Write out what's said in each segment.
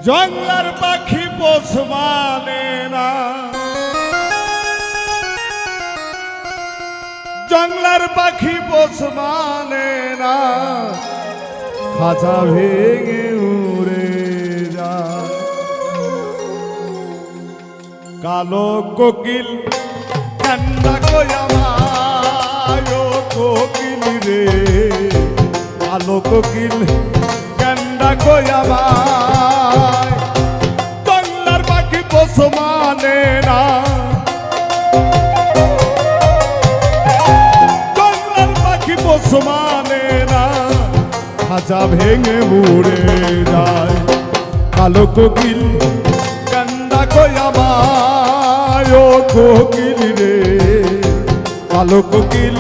জংলার পাখি পোষ মানে না, জংলার পাখি পোষ মানে না, খাঁচা ভেঙে উড়ে যায়। কালো কোকিল কান্না কয়া মায়ো কোকিল রে, কালো কোকিল কান্না কয়া মায়। জংলার পাখি পোষ মানে না, জংলার পাখি পোষ মানে না, খাঁচা ভেঙে উড়ে যায়। কালো কোকিল কান্না কয়া মায় ও কোকিল রে, কালো কোকিল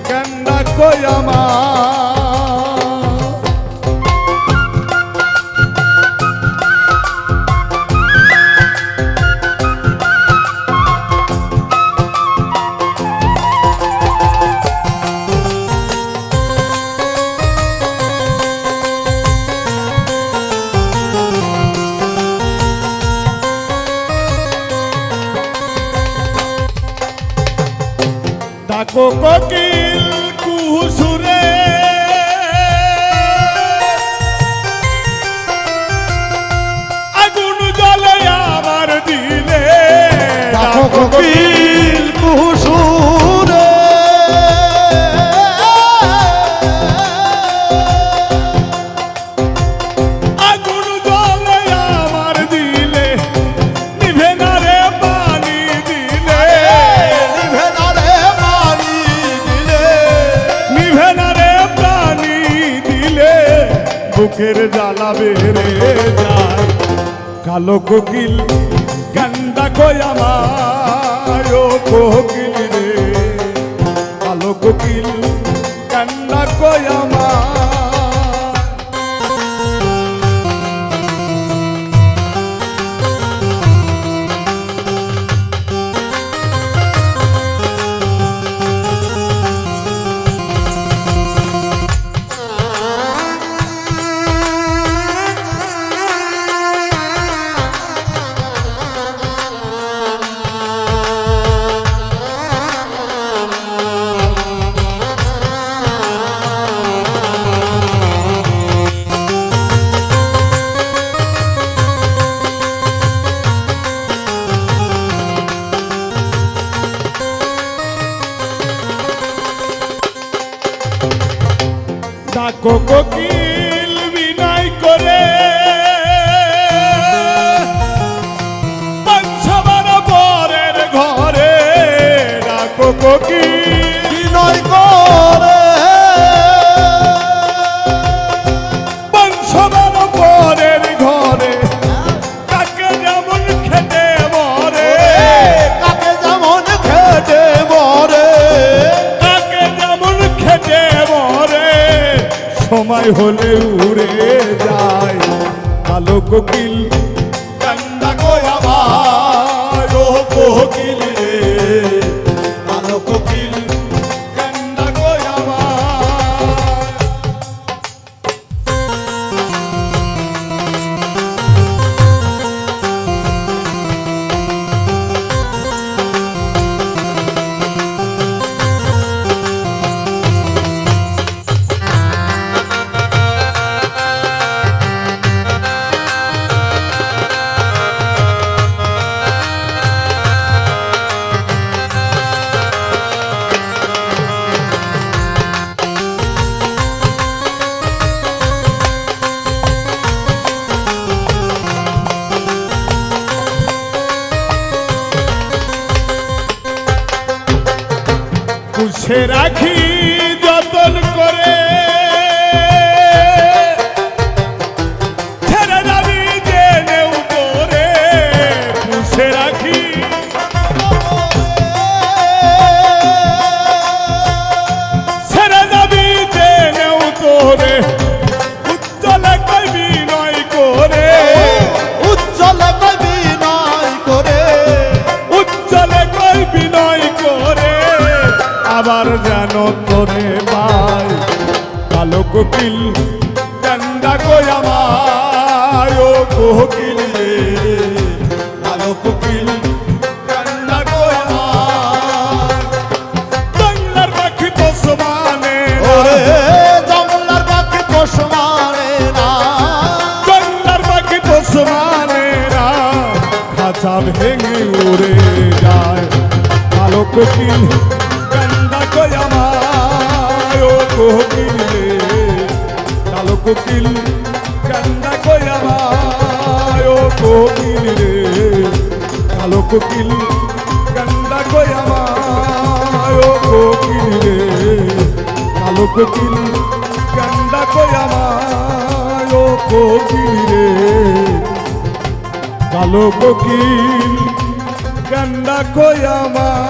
কান্না কয়া মায়। ডাকো কোকিল কুহুসুরে, আগুন জ্বলে আমার দিলে। ডাকো কোকিল কুহুসুরে, আগুন জ্বলে আমার দিলে, নিভে না রে পানি দিলে, নিভে না রে পানি দিলে, নিভে না রে পানি দিলে, বুকের জ্বালা বেড়ে যায়। কালো কোকিল কান্দা কয়া মায় ও কোকিল রে, কালো কোকিল কান্দা কয়া মায়। ডাকো কোকিল বিনয় করে, পঞ্চবার পরের ঘরে। ডাকো কোকিল বিনয় করে, পঞ্চবার পরের ঘরে, কাকে যেমন খেতে মরে, কাকে যেমন খেতে মরে, কাকে যেমন খেতে মরে, সময় হলে উড়ে যায়। কালো কোকিল কান্দা কয়া মায় ও কোকিল রে, কালো কোকিল কান্দা কয়া মায়। পুষে রাখি যতন করে, ছেড়ে যাবি জেনেও করে। পুষে রাখি ছেড়ে যাবি জেনেও করে, উজ্জ্বলে কই বিনয় করে, উজ্জ্বলে কই বিনয় করে, উজ্জ্বলে কই বিনয় করে। আবার যেন তোরে পাই, কালো কোকিল কান্দা কয়া মায় ও কোকিল রে কালো কোকিল কান্না কয় আমার জঙ্গলার পাখি পোষ মানে না ওরে জঙ্গলার পাখি পোষ মানে না জঙ্গলার পাখি পোষ মানে না খাঁচা ভেঙে উড়ে যায় কালো কোকিল কান্দা কই আমায় ও কোকিল রে কালো কোকিল কান্দা কই আমায় ও কোকিল রে কালো কোকিল কান্দা কই আমায় ও কোকিল রে কালো কোকিল কান্দা কই আমায় ও কোকিল রে কালো কোকিল কান্দা কই আমার